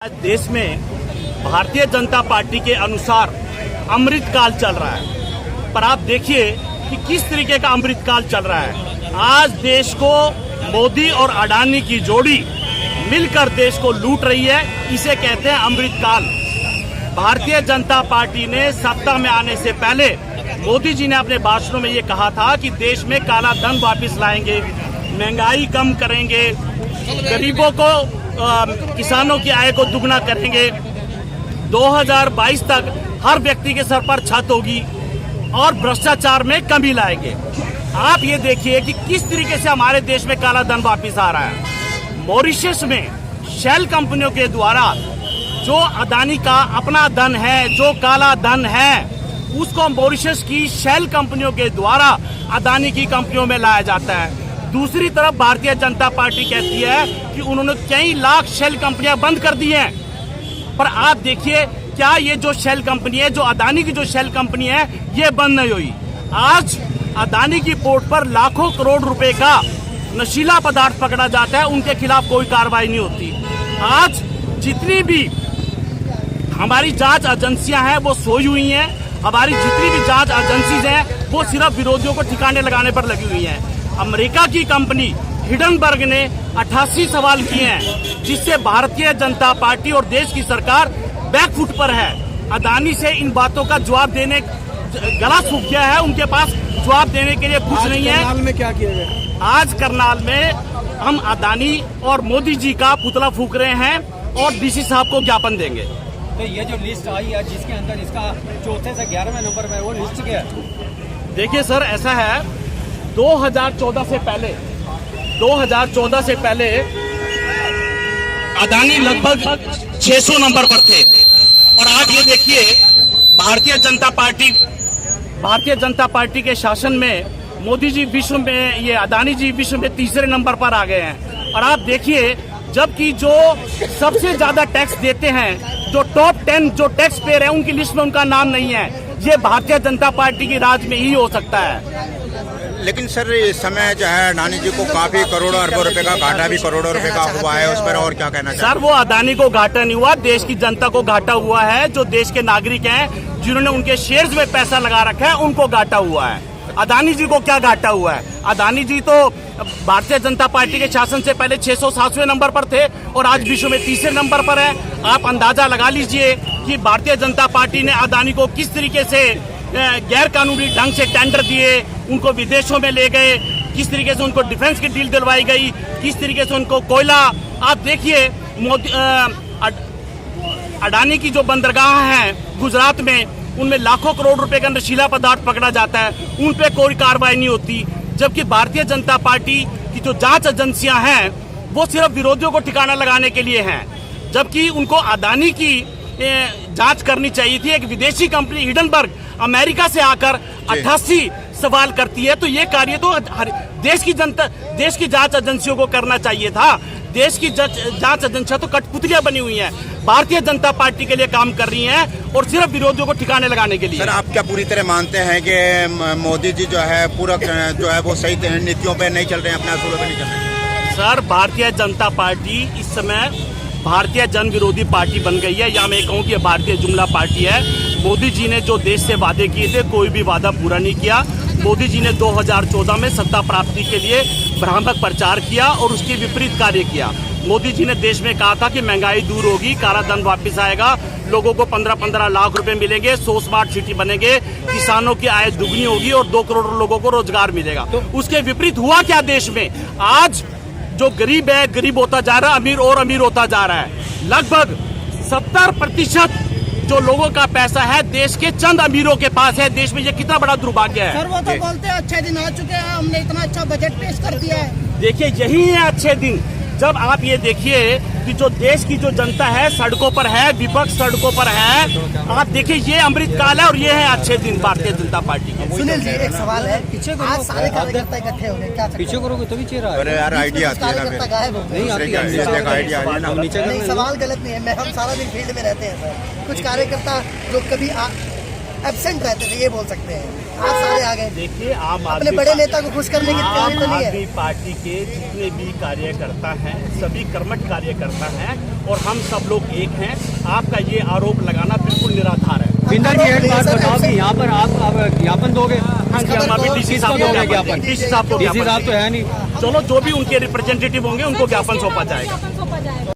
आज देश में भारतीय जनता पार्टी के अनुसार अमृतकाल चल रहा है, पर आप देखिए कि किस तरीके का अमृतकाल चल रहा है। आज देश को मोदी और अडानी की जोड़ी मिलकर देश को लूट रही है, इसे कहते हैं अमृतकाल। भारतीय जनता पार्टी ने सत्ता में आने से पहले मोदी जी ने अपने भाषणों में ये कहा था कि देश में काला धन वापस लाएंगे, महंगाई कम करेंगे, गरीबों को किसानों की आय को दुगना करेंगे, 2022 तक हर व्यक्ति के सर पर छत होगी और भ्रष्टाचार में कमी लाएंगे। आप ये देखिए कि किस तरीके से हमारे देश में काला धन वापस आ रहा है। मॉरिशस में शेल कंपनियों के द्वारा जो अदानी का अपना धन है, जो काला धन है, उसको मॉरिशस की शेल कंपनियों के द्वारा अदानी की कंपनियों में लाया जाता है। दूसरी तरफ भारतीय जनता पार्टी कहती है कि उन्होंने कई लाख शेल कंपनियां बंद कर दी हैं, पर आप देखिए क्या ये जो शेल कंपनी है, जो अदानी की जो शेल कंपनी है, ये बंद नहीं हुई। आज अदानी की पोर्ट पर लाखों करोड़ रुपए का नशीला पदार्थ पकड़ा जाता है, उनके खिलाफ कोई कार्रवाई नहीं होती। आज जितनी भी हमारी जांच एजेंसियां हैं वो सोई हुई हैं, हमारी जितनी भी जांच एजेंसीज हैं वो सिर्फ विरोधियों को ठिकाने लगाने पर लगी हुई हैं। अमेरिका की कंपनी हिडनबर्ग ने 88 सवाल किए हैं, जिससे भारतीय जनता पार्टी और देश की सरकार बैकफुट पर है। अदानी से इन बातों का जवाब देने गला सूख गया है, उनके पास जवाब देने के लिए कुछ नहीं है। करनाल में क्या किया गया? आज करनाल में हम अदानी और मोदी जी का पुतला फूंक रहे हैं और डीसी साहब को ज्ञापन देंगे। तो ये जो लिस्ट आई है जिसके अंदर इसका चौथे से 11वें नंबर में, वो लिस्ट क्या है? देखिए सर, ऐसा है 2014 से पहले अदानी लगभग 600 नंबर पर थे, और आज ये देखिए भारतीय जनता पार्टी के शासन में मोदी जी विश्व में, ये अदानी जी विश्व में तीसरे नंबर पर आ गए हैं। और आप देखिए, जबकि जो सबसे ज्यादा टैक्स देते हैं, जो टॉप 10 जो टैक्स पेयर है, उनकी लिस्ट में उनका नाम नहीं है। ये भारतीय जनता पार्टी की राज में ही हो सकता है। लेकिन सर, इस समय जो है अडानी जी को काफी करोड़ों अरबों रुपए का घाटा भी करोड़ों रुपए का हुआ है, उस पर और क्या कहना चाहिए? सर, वो अदानी को घाटा नहीं हुआ, देश की जनता को घाटा हुआ है। जो देश के नागरिक हैं, जिन्होंने उनके शेयर्स में पैसा लगा रखा है, उनको घाटा हुआ है। अदानी जी को क्या घाटा हुआ है? अदानी जी तो भारतीय जनता पार्टी के शासन से पहले 607वें नंबर पर थे और आज विश्व में तीसरे नंबर पर है। आप अंदाजा लगा लीजिए कि भारतीय जनता पार्टी ने अदानी को किस तरीके से गैर कानूनी ढंग से टेंडर दिए, उनको विदेशों में ले गए, किस तरीके से उनको डिफेंस की डील दिलवाई गई, किस तरीके से उनको कोयला। आप देखिए अडानी की जो बंदरगाह हैं गुजरात में, उनमें लाखों करोड़ रुपए का नशीला पदार्थ पकड़ा जाता है, उन पे कोई कार्रवाई नहीं होती। जबकि भारतीय जनता पार्टी की जो जांच एजेंसियां हैं वो सिर्फ विरोधियों को ठिकाना लगाने के लिए हैं, जबकि उनको अदानी की जांच करनी चाहिए थी। एक विदेशी कंपनी हिडनबर्ग अमेरिका से आकर 88 सवाल करती है, तो ये कार्य तो देश की जांच एजेंसियों को करना चाहिए था। देश की जांच एजेंसियां तो कठपुतलियां बनी हुई हैं, भारतीय जनता पार्टी के लिए काम कर रही हैं और सिर्फ विरोधियों को ठिकाने लगाने के लिए। सर, आप क्या पूरी तरह मानते हैं कि मोदी जी जो है पूरा जो है वो सही नीतियों पे नहीं चल रहे हैं, अपने असूलों पे नहीं चल रहे हैं? सर, भारतीय जनता पार्टी इस समय भारतीय जन विरोधी पार्टी बन गई है, या मैं कहूँ कि भारतीय जुमला पार्टी है। मोदी जी ने जो देश से वादे किए थे, कोई भी वादा पूरा नहीं किया। मोदी जी ने 2014 में सत्ता प्राप्ति के लिए भ्रामक प्रचार किया और उसके विपरीत कार्य किया। मोदी जी ने देश में कहा था कि महंगाई दूर होगी, काला धन वापस आएगा, लोगों को 15-15 लाख रुपए मिलेंगे, 100 स्मार्ट सिटी बनेंगे, किसानों की आय दुगनी होगी और 2 करोड़ लोगों को रोजगार मिलेगा। उसके विपरीत हुआ क्या देश में? आज जो गरीब है गरीब होता जा रहा है, अमीर और अमीर होता जा रहा है। लगभग 70% जो लोगों का पैसा है देश के चंद अमीरों के पास है। देश में ये कितना बड़ा दुर्भाग्य है। सर, वो तो बोलते हैं अच्छे दिन आ चुके हैं, हमने इतना अच्छा बजट पेश कर दिया है। देखिए, यही है अच्छे दिन, जब आप ये देखिए कि जो देश की जो जनता है सड़कों पर है, विपक्ष सड़कों पर है। आप देखिए, ये अमृतकाल है और ये है अच्छे दिन भारतीय जनता पार्टी के। सुनील जी, एक सवाल है, आज सारे कार्यकर्ता इकट्ठे हो गए, क्या पीछे करोगे तभी चेहरा अरे यार, आइडिया आती है ना, नहीं, सवाल गलत नहीं है। हम सारा दिन फील्ड में रहते हैं सर। कुछ कार्यकर्ता जो कभी एब्सेंट रहते थे, ये बोल सकते हैं। आज सारे आ गए। देखिए आम अपने आदमी बड़े नेता को खुश करने की आम तैयारी तो नहीं आदमी है। पार्टी के जितने भी कार्यकर्ता हैं सभी कर्मठ कार्यकर्ता हैं और हम सब लोग एक हैं। आपका ये आरोप लगाना बिल्कुल निराधार है। बिंदर जी एक बात बताओ कि यहाँ पर आप अब ज्ञापन दोगे? हाँ जी, हम अभी डीसी साहब को किसको दोगे ज्ञापन ज्ञापन? डीसी साहब को डीसी ज्ञापन साहब तो है नहीं। चलो जो भी उनके रिप्रेजेंटेटिव होंगे उनको ज्ञापन सौंपा जाएगा।